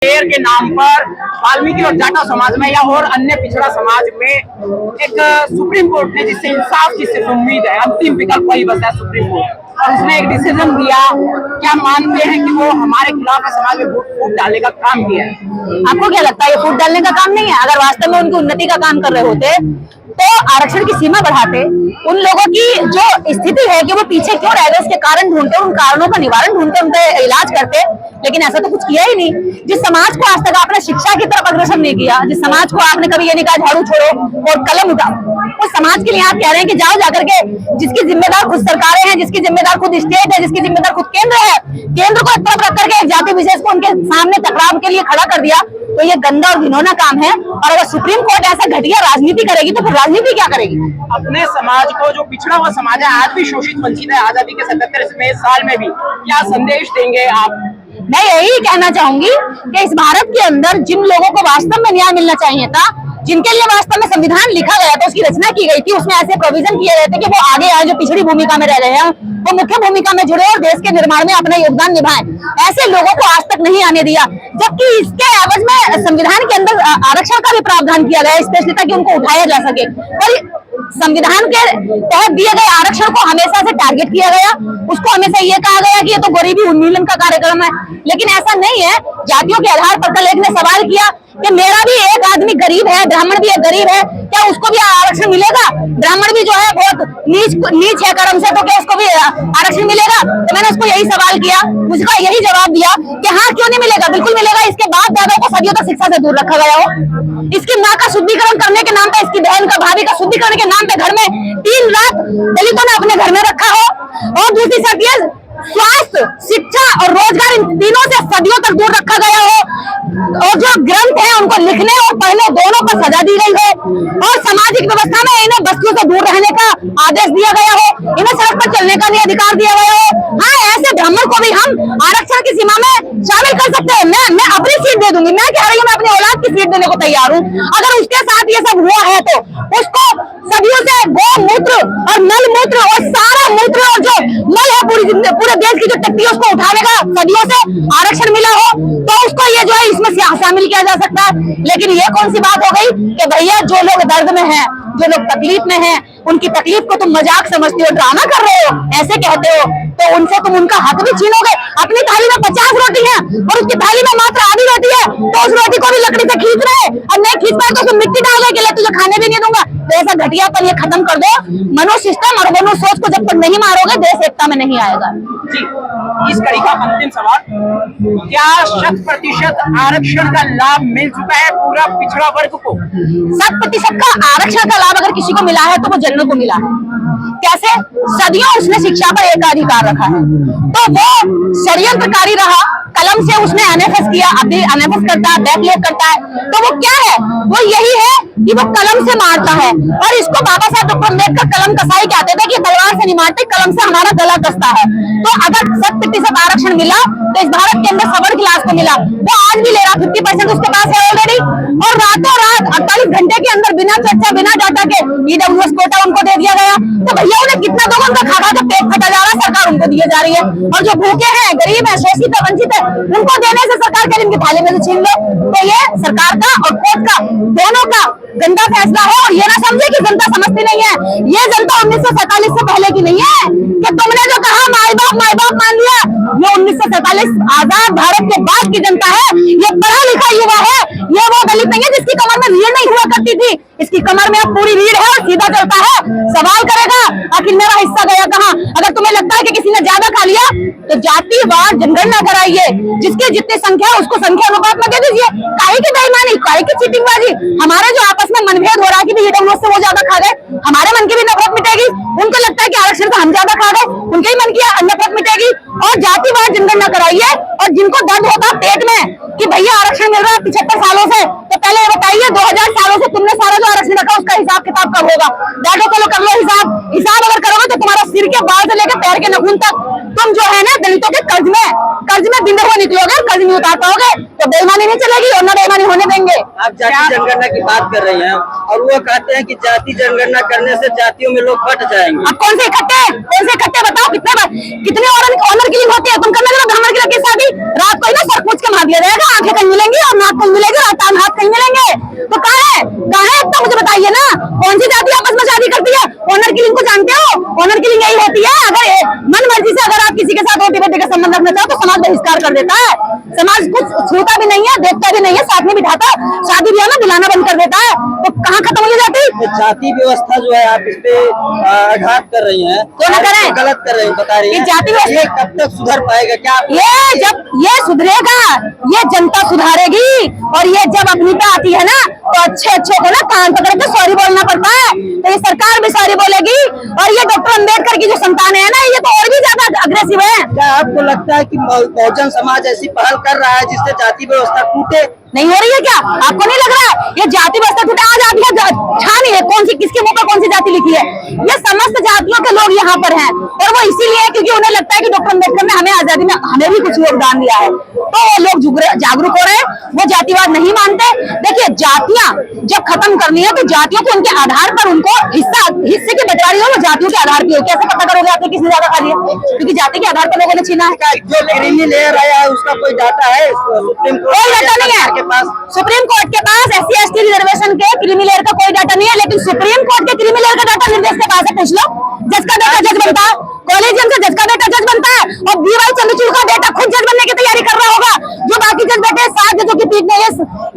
शेर के नाम पर वाल्मीकि और जाटा समाज में या और अन्य पिछड़ा समाज में एक सुप्रीम कोर्ट ने जिससे इंसाफ की सिर्फ उम्मीद है, अंतिम विकल्प वही बचा है सुप्रीम कोर्ट, और उसने एक डिसीजन दिया। क्या मानते हैं कि वो हमारे खिलाफ समाज में फूट डालने का काम किया है? आपको क्या लगता है ये फूट डालने का काम नहीं है? अगर वास्तव में उनकी उन्नति का काम कर रहे होते तो आरक्षण की सीमा बढ़ाते। उन लोगों की जो स्थिति है कि वो पीछे क्यों रह गए, उसके कारण ढूंढते, उन कारणों का निवारण ढूंढते, उनका इलाज करते। लेकिन ऐसा तो कुछ किया ही नहीं। जिस समाज को आज तक आपने शिक्षा की तरफ अग्रसर नहीं किया, जिस समाज को आपने कभी ये नहीं कहा झाड़ू छोड़ो और कलम उठाओ, उस समाज के लिए आप कह रहे हैं कि जाओ जाकर के, जिसकी जिम्मेदार खुद सरकारें हैं, जिसकी जिम्मेदार खुद स्टेट है, जिसकी जिम्मेदार खुद केंद्र है, केंद्र को एक तरफ रख करके जाति विशेष को उनके सामने टकराव के लिए खड़ा कर दिया, तो ये गंदा और घिनौना काम है। और अगर सुप्रीम कोर्ट ऐसा घटिया राजनीति करेगी तो फिर राजनीति क्या करेगी? अपने समाज को, जो पिछड़ा हुआ समाज है, आज भी शोषित वंचित है, आजादी के 77वें साल में भी, क्या संदेश देंगे आप? मैं यही कहना चाहूंगी कि इस भारत के अंदर जिन लोगों को वास्तव में न्याय मिलना चाहिए था, जिनके लिए वास्तव में संविधान लिखा गया था, उसकी रचना की गई थी, उसमें ऐसे प्रोविजन किए गए थे कि वो आगे आए, जो पिछड़ी भूमिका में रह रहे हैं वो मुख्य भूमिका में जुड़े और देश के निर्माण में अपना योगदान निभाएं। ऐसे लोगों को आज तक नहीं आने दिया, जबकि इसके एवज में संविधान के अंदर आरक्षण का भी प्रावधान किया गया, स्पेशली ताकि उनको उठाया जा सके। और संविधान के तहत दिए गए आरक्षण को हमेशा से टारगेट किया गया, उसको हमेशा ये कहा गया कि ये तो गरीबी उन्मूलन का कार्यक्रम है। लेकिन ऐसा नहीं है। जातियों के आधार पर कल एक ने सवाल किया कि मेरा भी एक आदमी गरीब है, ब्राह्मण भी एक गरीब है, क्या उसको भी आरक्षण मिलेगा? ब्राह्मण भी जो है बहुत नीच है कर्म से, तो क्या उसको भी आरक्षण मिलेगा? तो मैंने उसको यही सवाल किया, मुझको यही जवाब दिया कि हाँ, क्यों नहीं मिलेगा, बिल्कुल मिलेगा। इसके बाद दादा को सदियों तक शिक्षा से दूर रखा गया हो, इसकी माँ का शुद्धिकरण करने के नाम पे, इसकी बहन का, भाभी का शुद्धिकरण के नाम पे घर में 3 लाख दलितों ने अपने घर में रखा हो, और दूसरी शर्त यह स्वास्थ्य, शिक्षा और रोजगार, इन तीनों से सदियों तक दूर रखा गया हो, और जो ग्रंथ है उनको लिखने और पढ़ने दोनों पर सजा दी गई हो, और सामाजिक व्यवस्था में इन्हें बस्तियों से दूर रहने का आदेश दिया गया हो, इन्हें सड़क पर चलने का नहीं अधिकार दिया गया हो। हाँ, ऐसे ब्राह्मण को भी हम आरक्षण की सीमा में शामिल कर सकते हैं। मैं अपनी सीट दे दूंगी, मैं कह रही हूँ, मैं अपनी औलाद की सीट देने को तैयार हूँ। अगर उसके साथ ये सब हुआ है तो उसको सदियों से गौमूत्र और मल मूत्र और सारा मूत्र और जो मल है पूरे देश की जो टट्टी है, उसको उठाने का सदियों से आरक्षण मिला हो, तो उसको ये जो है इसमें शामिल किया जा सकता है। लेकिन ये कौन सी बात हो गई कि भैया जो लोग दर्द में हैं, जो लोग तकलीफ में हैं, उनकी तकलीफ को तुम मजाक समझते हो, ड्रामा कर रहे हो, ऐसे कहते हो, तो उनसे तुम उनका हक भी छीनोगे। अपनी थाली में 50 रोटी है और उसकी थाली में मात्र आधी रोटी है, तो उस रोटी को भी लकड़ी से खींच रहे हैं, और नहीं खींच पाए तो उसमें मिट्टी डालने के लिए तुझे खाने भी नहीं दूंगा। तो ऐसा घटियापन ये खत्म कर दो। मनो सिस्टम और मनो सोच को जब तक नहीं मारोगे, देश एकता में नहीं आएगा। जी, इस कड़ी का अंतिम सवाल, क्या 100% आरक्षण का लाभ मिल चुका है पूरा पिछड़ा वर्ग को? 100% का आरक्षण का लाभ अगर किसी को मिला है तो वो जनरल को मिला है। कैसे? सदियों उसने शिक्षा पर एकाधिकार रखा है, तो वो षड्यंत्रकारी रहा, कलम से उसने एनएफएस किया, अभी एनएफएस करता है, बैकलॉग करता है, तो वो क्या है? वो यही है कि वो कलम से मारता है। और इसको बाबा साहब डॉक्टर अम्बेडकर कलम कसाई कहते थे कि तलवार से नहीं मारते, कलम से हमारा गला कसता है। तो अगर 100% आरक्षण मिला तो इस भारत के अंदर सवर्ग क्लास को मिला, वो आज भी ले रहा, 50% उसके पास है ऑलरेडी, और रातों रात 48 घंटे के अंदर बिना चर्चा बिना डाटा के ईडब्ल्यूएस कोटा उनको दे दिया गया। तो भैया उन्हें कितना दोगे? उनका खा खा के पेट फटा जा रहा है, सरकार उनको दिए जा रही है। और जो भूखे हैं, गरीब है, शोषित है, वंचित है, उनको देने से सरकार के इनकी थाली में से छीन लो। तो ये सरकार का और कोर्ट का दोनों का गंदा फैसला है। और ये ना समझे कि जनता समझती नहीं है, ये जनता 1947 से पहले की नहीं है कि तुमने जो कहा माई बाप मान लिया। ये 1947 आजाद भारत के बाद की जनता है। ये पढ़ा लिखा युवा है, ये वो दलित नहीं है जिसकी कमर में रीढ़ नहीं हुआ करती थी, इसकी कमर में अब पूरी रीढ़ है और सीधा चलता है। सवाल करेगा आखिर मेरा हिस्सा गया कहाँ? अगर तुम्हें लगता है कि किसी ने ज्यादा खा लिया तो जातिवार जनगणना कराइए, जिसकी जितनी संख्या है उसको संख्या अनुपात में दे दीजिए। काहे की बेईमानी, काहे की चीटिंगबाजी? हमारे जो आपस में मनभेद हो रहा है कि ईडब्ल्यूएस से वो ज्यादा खा गए, हमारे मन की भी नफरत मिटेगी। उनको लगता है कि आरक्षण से हम ज्यादा खा गए, उनके ही मन की नफरत मिटेगी। और जातिवार जनगणना कराइए, और जिनको दर्द होता पेट में कि भैया आरक्षण मिल रहा है 75 सालों से, तो पहले ये बताइए 2000 सालों से तुमने सारा जो आरक्षण रखा उसका हिसाब किताब कब होगा? बैठो, चलो कर लो हिसाब अगर करोगे तो तुम्हारा सिर के बाल से लेकर पैर के नाखून तक तुम जो है ना दलितों के कर्ज में बिंदे हुए निकलोगे, कर्ज नहीं उतार पाओगे, तो बेईमानी नहीं चलेगी और ना बेईमानी होने देंगे। आप जाति जनगणना की बात कर रही हैं और वो कहते हैं कि जाति जनगणना करने से जातियों में लोग बट जाएंगे। अब कौन से इकट्ठे बताओ कितने ऑनर किलिंग होती है? तुम करने लगे ब्राह्मण की लड़की शादी, रात को ही ना सर पूछ के मार दिया जाएगा, आंखें कहीं मिलेंगी और नाक कहीं मिलेगी और हाथ कहीं मिलेंगे। तो कहाँ है तो मुझे बताइए ना, कौन सी जाति आपस में शादी करती है? ऑनर किलिंग को जानते हो? ऑनर किलिंग यही होती है, अगर मन मर्जी से अगर आप किसी के साथ रोटी बेटे का संबंध रखना चाहो तो समाज बहिष्कार कर देता है। समाज कुछ छूता भी नहीं है, देखता भी नहीं है, साथ में बिठाता, शादी ब्याह में बुलाना बंद कर देता है। तो कहाँ खत्म हो जाती? जाति व्यवस्था जो है आप इस पे आघात कर रही हैं, क्यों ना करें? गलत कर रही हैं, बता रही हैं। जाति व्यवस्था कब तक सुधर पाएगा? क्या ये जब ये सुधरेगा, ये जनता सुधारेगी। और ये जब अपनीता आती है ना तो अच्छे को ना कान पकड़ के सॉरी बोलना पड़ता है। तो ये सरकार भी सॉरी बोलेगी। और ये डॉक्टर अम्बेडकर की जो संतान है ना, ये तो और भी ज्यादा अग्रेसिव है। क्या आपको लगता है कि बहुजन समाज ऐसी पहल कर रहा है जिससे जाति व्यवस्था टूटे? नहीं हो रही है क्या? आपको नहीं लग रहा है ये जाति व्यवस्था टूटे? आज आप ये छान है कौन सी किसके मुंह पर कौन सी जाति लिखी है? ये समस्त जातियों के लोग यहाँ पर हैं और वो इसीलिए क्योंकि उन्हें लगता है कि डॉक्टर अम्बेडकर ने हमें आजादी में हमें भी कुछ योगदान दिया है, तो वो लोग जागरूक हो रहे हैं, वो जातिवाद नहीं मानते। देखिए जातियां जब खत्म करनी है तो जातियों को उनके आधार पर उनको हिस्से की बंटवारी हो, वो जातियों के आधार पर हो। कैसे पता करोगे आपने किसने ज्यादा खा लिया? क्योंकि जाति के आधार पर लोगों ने छीना है। जो क्रीमी लेयर आया है उसका कोई डाटा है सुप्रीम कोर्ट? कोई डाटा नहीं है के पास। सुप्रीम कोर्ट के पास SC/ST रिजर्वेशन के क्रीमी लेयर का कोई डाटा नहीं है, लेकिन सुप्रीम कोर्ट के क्रीमी लेयर का डाटा निर्देश के पास है। पूछ लो, जज का बेटा जज बनता है, कॉलेजियम से जज का बेटा जज बनता है और DY चंद्रचूड़ का बेटा खुद जज बनने की तैयारी कर रहा होगा। जो बाकी जज बेटे 7 जजों की पीठ ने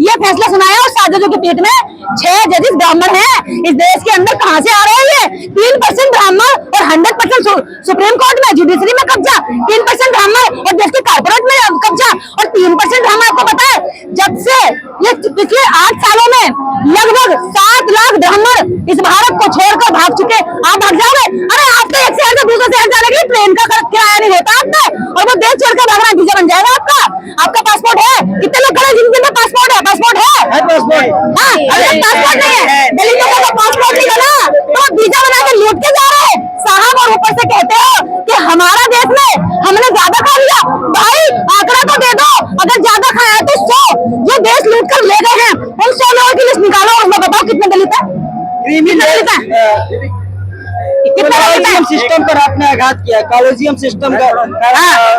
ये फैसला सुनाया और 7 जजों की पीठ में 6 जजेस ब्राह्मण हैं। इस देश के अंदर कहां से आ रहे हैं ये? 3% ब्राह्मण और 100% सुप्रीम कोर्ट में, जुडिशरी में कब्जा, 3% ब्राह्मण और देश के कारपोरेट में कब्जा और 3% ब्राह्मण। आपको पता है जब से ये पिछले 8 सालों में लगभग 7 लाख ब्राह्मण इस भारत को छोड़कर भाग चुके। आप भाग जाओगे? अरे आप तो एक शहर से दूसरे शहर जाने के लिए ट्रेन का किराया नहीं होता आपका, और वो देश छोड़कर भागना वीजा बन जाएगा आपका। आपका पासपोर्ट है? कितने लोग खड़े जिनके पास पासपोर्ट है? पासपोर्ट है? हाँ, अगर पासपोर्ट नहीं है, दिल्ली लोगों का पासपोर्ट नहीं बना तो वीजा बना के लूट के जा रहे हैं साहब। और ऊपर से कहते हो कि हमारा देश में हमने ज्यादा खा लिया। भाई आंकड़ा तो दे दो, अगर ज्यादा खाया है तो 100 जो देश लूट कर ले गए हैं उन 100 लोगों की लिस्ट निकालो और हमें बताओ कितने दलित है? कॉलेजियम सिस्टम पर आपने आघात किया। कॉलेजियम सिस्टम का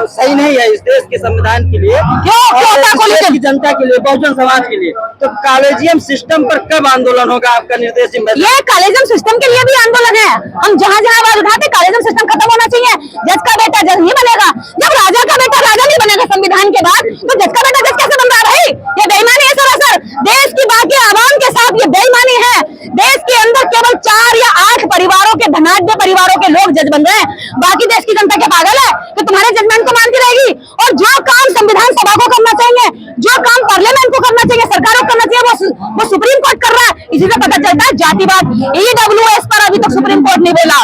सही नहीं है इस देश के संविधान के लिए, क्यों की जनता के लिए, बहुजन समाज के लिए। तो कॉलेजियम सिस्टम पर कब आंदोलन होगा आपका निर्देश? ये कॉलेजियम सिस्टम के लिए भी आंदोलन है। हम जहाँ आवाज उठाते कॉलेजियम सिस्टम खत्म होना चाहिए। जज का बेटा जज नहीं बनेगा। जब राजा का बेटा राजा नहीं बनेगा संविधान के बाद, तो जज का बेटा जज कैसे बन रहा है? भाई ये बेईमानी है सरासर। देश की बाकी आवाम के साथ ये बेईमानी है। देश के अंदर केवल 4 या 8 परिवारों के धनाढ्य परिवारों के लोग जज बन रहे हैं। बाकी देश की जनता क्या पागल है कि तुम्हारे जजमेंट को मानती रहेगी? और जो काम संविधान सभा को करना चाहिए, जो काम पार्लियामेंट को करना चाहिए, सरकार को करना चाहिए, वो सुप्रीम कोर्ट कर रहा है। इसी से पता चलता है जातिवाद। EWS पर अभी तक सुप्रीम कोर्ट नहीं बोला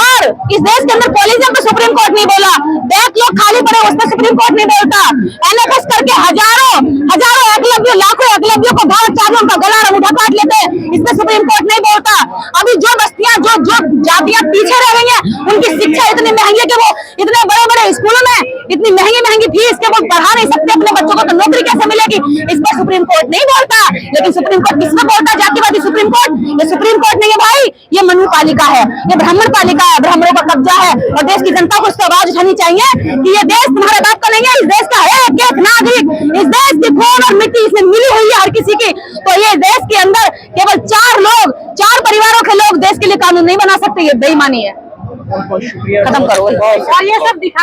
और इस देश के अंदर कॉलेजियम पर सुप्रीम कोर्ट नहीं बोला। बैंक लोग खाली पड़े उस पर सुप्रीम कोर्ट नहीं बोलता। NFS करके हजारों एकलव्य, लाखों एकलव्यों को भाव चाहे उनका गला अंगूठा काट लेते हैं, इस पर सुप्रीम कोर्ट नहीं बोलता। अभी जो बस्तियां जो जातियां पीछे रह गई हैं, उनकी शिक्षा इतनी महंगी है कि वो इतने बड़े स्कूलों में इतनी महंगी फीस के वो पढ़ा नहीं सकते अपने बच्चों को, तो नौकरी कैसे मिलेगी? इस पर सुप्रीम कोर्ट नहीं बोलता। लेकिन सुप्रीम कोर्ट किसमें बोलता? जातिवादी सुप्रीम कोर्ट। ये सुप्रीम कोर्ट नहीं है भाई, ये मनु पालिका है, ये ब्राह्मण पालिका है, ब्राह्मणों का कब्जा है। और देश की जनता को इसकी आवाज उठानी चाहिए कि ये देश तुम्हारे बाप का नहीं है। इस देश का है एक नागरिक, इस देश की खून और मिट्टी इसमें मिली हुई है हर किसी की। तो ये देश के अंदर केवल 4 परिवारों के लोग देश के लिए कानून नहीं बना सकते। ये बेईमानी है। खत्म करो और ये सब दिखा